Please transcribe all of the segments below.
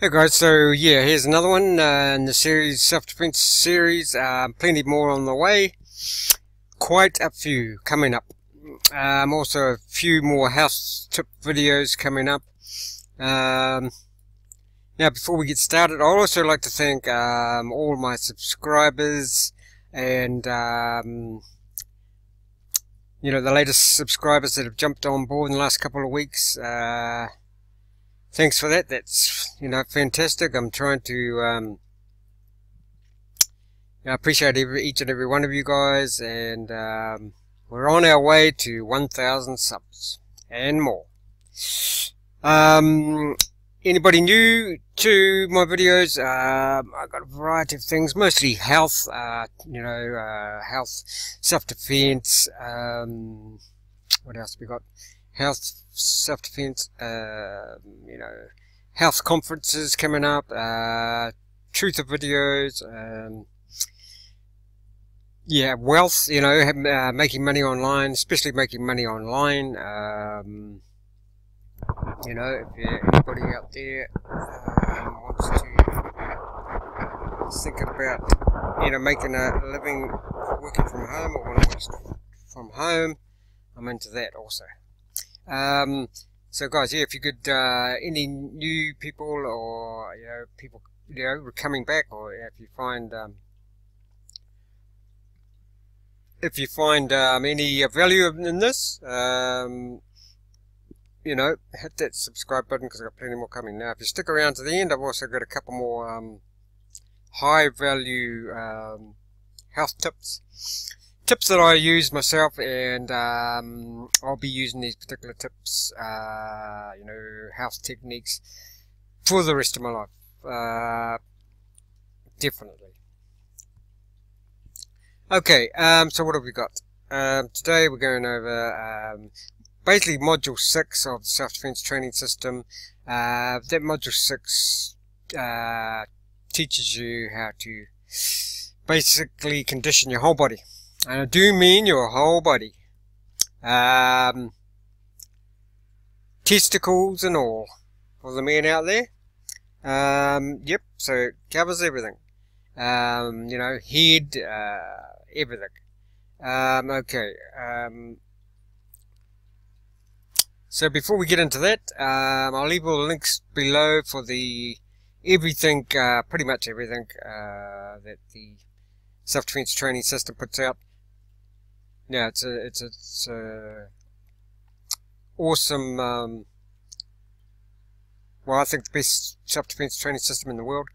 Hey guys, so yeah, here's another one in the series, self-defense series. Plenty more on the way. Quite a few coming up. Also a few more house tip videos coming up. Now, before we get started, I'd also like to thank all my subscribers and the latest subscribers that have jumped on board in the last couple of weeks. Thanks for that. That's, fantastic. I'm trying to, I appreciate each and every one of you guys, and we're on our way to 1,000 subs and more. Anybody new to my videos? I've got a variety of things, mostly health, health, self-defense. What else have we got? Health, self-defense, health conferences coming up, truth of videos, wealth, making money online, especially making money online. If anybody out there wants to thinking about, making a living working from home or want to work from home, I'm into that also. So guys, yeah, if you could, any new people or, people, coming back, or if you find any value in this, hit that subscribe button, because I've got plenty more coming. Now, if you stick around to the end, I've also got a couple more, high value, health tips that I use myself, and I'll be using these particular tips, health techniques for the rest of my life, definitely. Okay, so what have we got? Today we're going over basically module 6 of the self-defense training system. That module 6 teaches you how to basically condition your whole body. And I do mean your whole body. Testicles and all. For the men out there. Yep, so it covers everything. Head, everything. Okay. So before we get into that, I'll leave all the links below for the everything, pretty much everything, that the self-defense training system puts out. Yeah, it's a awesome, I think the best self-defense training system in the world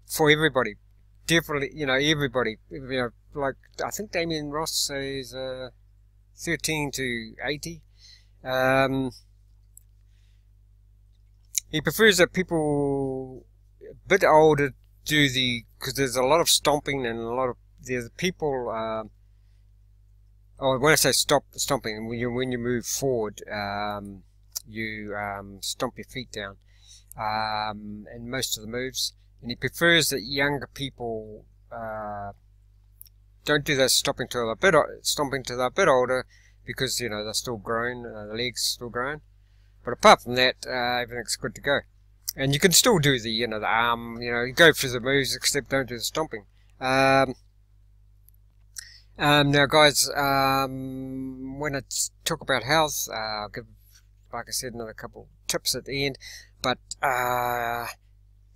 for everybody. Definitely, everybody. Like, I think Damien Ross says 13 to 80. He prefers that people a bit older do because there's a lot of stomping and there's people, when I say stomping, when you move forward, you stomp your feet down, and most of the moves. And he prefers that younger people don't do that stomping till they're a bit older, because they're still growing, the legs still growing. But apart from that, everything's good to go. And you can still do the the arm, you go through the moves, except don't do the stomping. Now guys, when I talk about health, I'll give, like I said, another couple tips at the end. But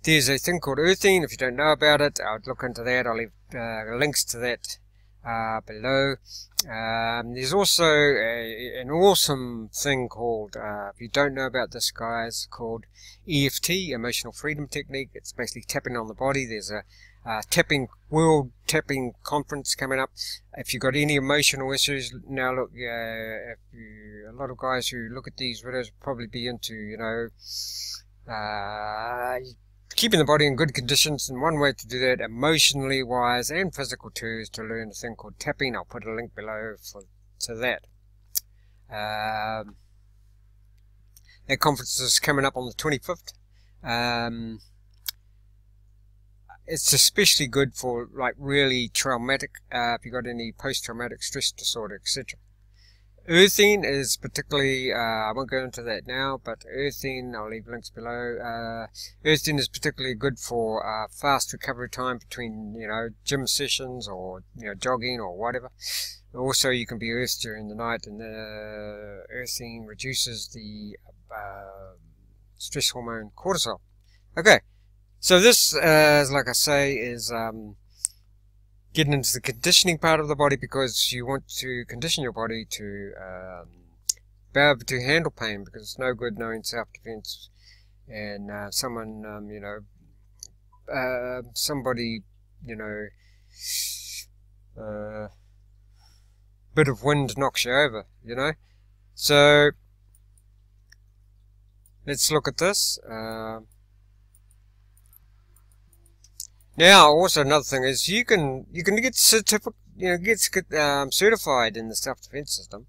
there's a thing called earthing. If you don't know about it, I'll look into that. I'll leave links to that below. There's also an awesome thing called, if you don't know about this, guys, called EFT, Emotional Freedom Technique. It's basically tapping on the body. There's a World Tapping Conference coming up. If you've got any emotional issues, now look, a lot of guys who look at these videos will probably be into, keeping the body in good conditions, and one way to do that, emotionally wise and physical too, is to learn a thing called tapping. I'll put a link below to that. That conference is coming up on the 25th. It's especially good for like really traumatic, if you've got any post-traumatic stress disorder, etc. Earthing is particularly, I won't go into that now, but earthing, I'll leave links below. Earthing is particularly good for fast recovery time between, gym sessions or, jogging or whatever. Also, you can be earthed during the night, and earthing reduces the stress hormone cortisol. Okay, so this, like I say, is getting into the conditioning part of the body, because you want to condition your body to be able to handle pain, because it's no good knowing self-defense and somebody, bit of wind knocks you over, So let's look at this. Now, also another thing is you can get certified in the self-defense system.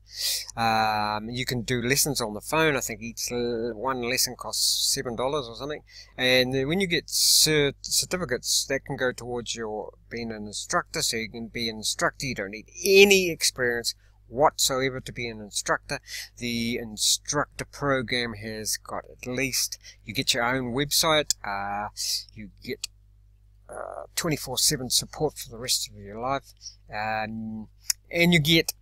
You can do lessons on the phone. I think each one lesson costs $7 or something. And when you get certificates, that can go towards your being an instructor. So you can be an instructor. You don't need any experience whatsoever to be an instructor. The instructor program has got at least, you get your own website. You get 24/7 support for the rest of your life, and you get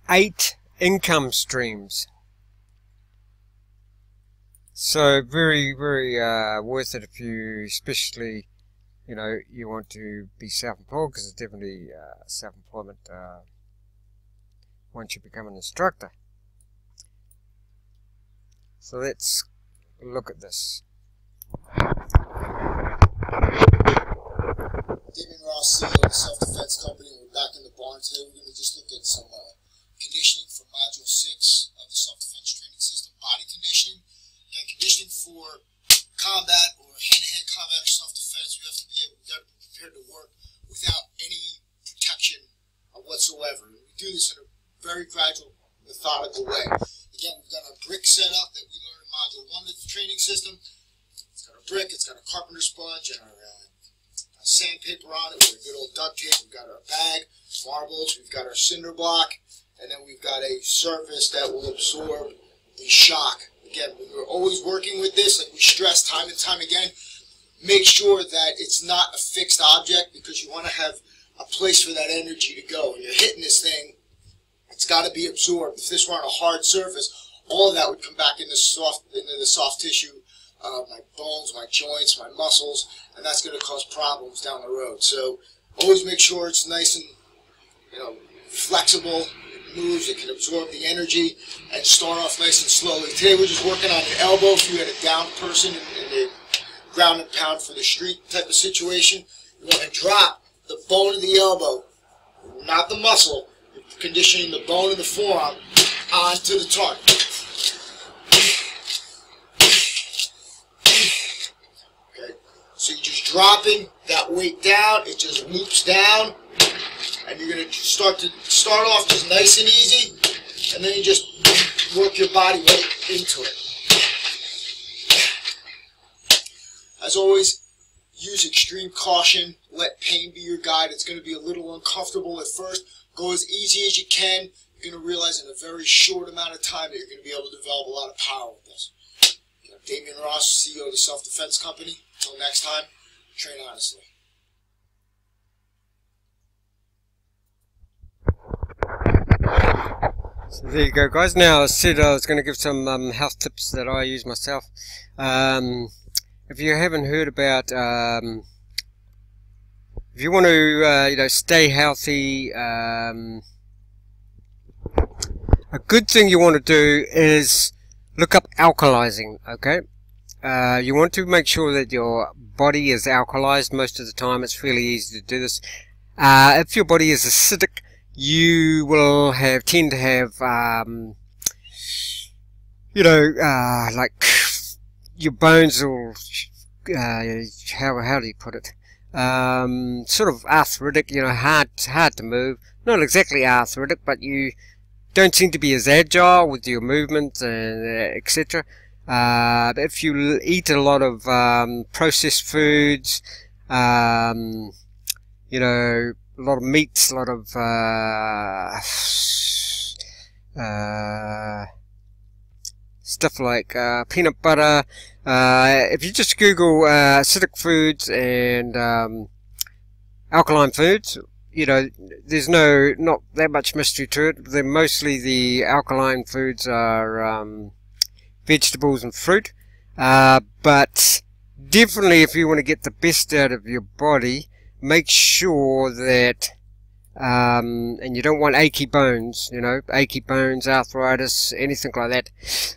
8 income streams. So very, very worth it if you, especially, you want to be self-employed, because it's definitely self-employment once you become an instructor. So let's look at this. Damien Ross, CEO of the Self-Defense Company. We're back in the barn today. We're going to just look at some conditioning for Module 6 of the Self-Defense Training System, body conditioning. And conditioning for combat or hand-to-hand combat or self-defense, we have to be prepared to work without any protection whatsoever. And we do this in a very gradual, methodical way. Again, we've got our brick set up that we learned in Module 1 of the training system. It's got a brick, it's got a carpenter sponge, and our sandpaper on it with a good old duct tape. We've got our bag, marbles, we've got our cinder block, and then we've got a surface that will absorb the shock. Again, when we're always working with this, like we stress time and time again, make sure that it's not a fixed object, because you want to have a place for that energy to go. When you're hitting this thing, it's got to be absorbed. If this were on a hard surface, all of that would come back into the soft tissue, my bones, my joints, my muscles, and that's going to cause problems down the road. So always make sure it's nice and flexible. It moves, it can absorb the energy, and start off nice and slowly. Today we're just working on the elbow. If you had a downed person in the ground and pound for the street type of situation, you want to drop the bone of the elbow, not the muscle. You're conditioning the bone of the forearm onto the target. So you're just dropping that weight down, it just loops down, and you're going to start off just nice and easy, and then you just work your body weight into it. As always, use extreme caution, let pain be your guide. It's going to be a little uncomfortable at first. Go as easy as you can. You're going to realize in a very short amount of time that you're going to be able to develop a lot of power with this. Damien Ross, CEO of the Self-Defense Company. Until next time, train honestly. So there you go, guys. Now, I said I was going to give some health tips that I use myself. If you haven't heard about, if you want to, stay healthy, a good thing you want to do is look up alkalizing, okay? You want to make sure that your body is alkalized. Most of the time it's fairly easy to do this. If your body is acidic, you will tend to have, like your bones will, how do you put it? Sort of arthritic, hard to move. Not exactly arthritic, but you don't seem to be as agile with your movements and etc. If you eat a lot of processed foods, a lot of meats, a lot of stuff like peanut butter. If you just Google acidic foods and alkaline foods, you know, there's not that much mystery to it. They're mostly the alkaline foods are vegetables and fruit. But definitely, if you want to get the best out of your body, make sure that and you don't want achy bones, you know, achy bones, arthritis, anything like that.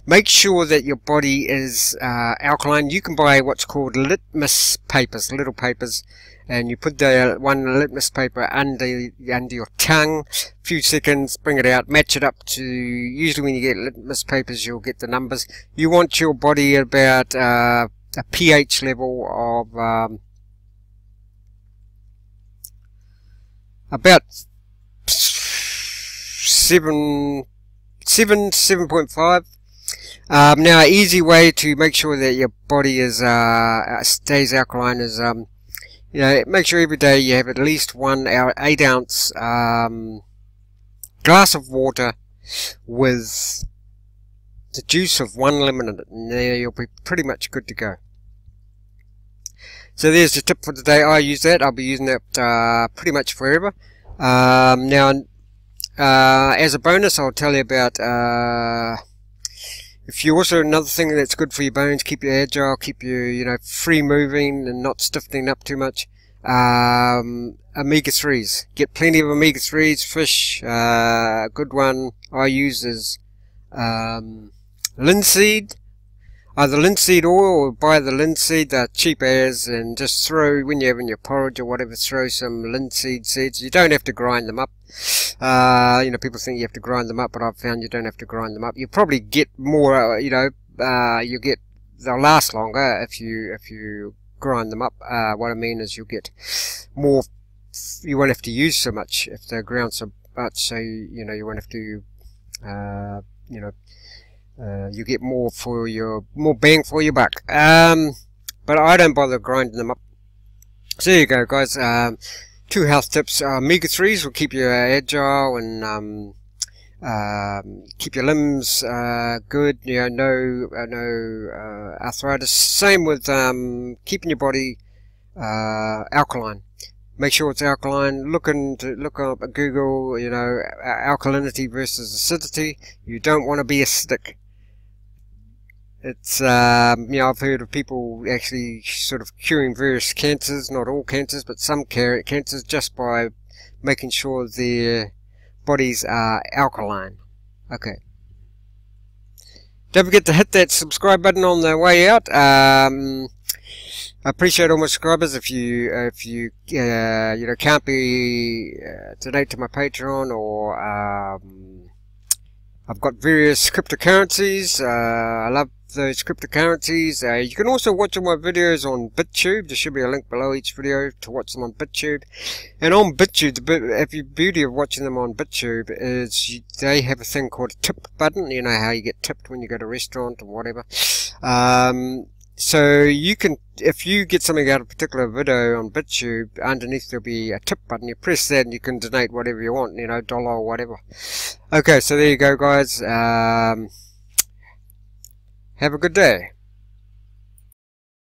Make sure that your body is alkaline. You can buy what's called litmus papers, little papers, and you put the one litmus paper under your tongue, a few seconds, bring it out, match it up to, usually when you get litmus papers you'll get the numbers. You want your body at about a pH level of about 7.5. Now, an easy way to make sure that your body is stays alkaline is you know, make sure every day you have at least 8 ounce glass of water with the juice of 1 lemon in it, and there you'll be pretty much good to go. So there's the tip for today. I use that. I'll be using that pretty much forever. Now, as a bonus, I'll tell you about if you also, another thing that's good for your bones, keep you agile, keep you, you know, free moving and not stiffening up too much. Omega-3s. Get plenty of omega-3s. Fish, a good one I use is linseed. Either linseed oil or buy the linseed, they're cheap as, and just throw, when you're having your porridge or whatever, throw some linseed seeds. You don't have to grind them up. You know, people think you have to grind them up, but I've found you don't have to grind them up. You probably get more, you know, they'll last longer if you grind them up. What I mean is you'll get more, you won't have to use so much if they're ground so much, so you know, you won't have to, you know, you get more bang for your buck. But I don't bother grinding them up. So there you go, guys. 2 health tips. Omega-3s will keep you agile and keep your limbs good. You know, no arthritis. Same with keeping your body alkaline. Make sure it's alkaline. Look up at Google, you know, alkalinity versus acidity. You don't want to be acidic. It's, you know, I've heard of people actually sort of curing various cancers, not all cancers, but some cancers, just by making sure their bodies are alkaline. Okay. Don't forget to hit that subscribe button on the way out. I appreciate all my subscribers. If you you know, can't be donate to my Patreon, or I've got various cryptocurrencies. I love those cryptocurrencies. You can also watch all my videos on BitTube. There should be a link below each video to watch them on BitTube. And on BitTube, the beauty of watching them on BitTube is they have a thing called a tip button. You know how you get tipped when you go to a restaurant or whatever. So you can, if you get something out of a particular video on BitTube, underneath there'll be a tip button. You press that and you can donate whatever you want, you know, $1 or whatever. Okay, so there you go, guys. Have a good day.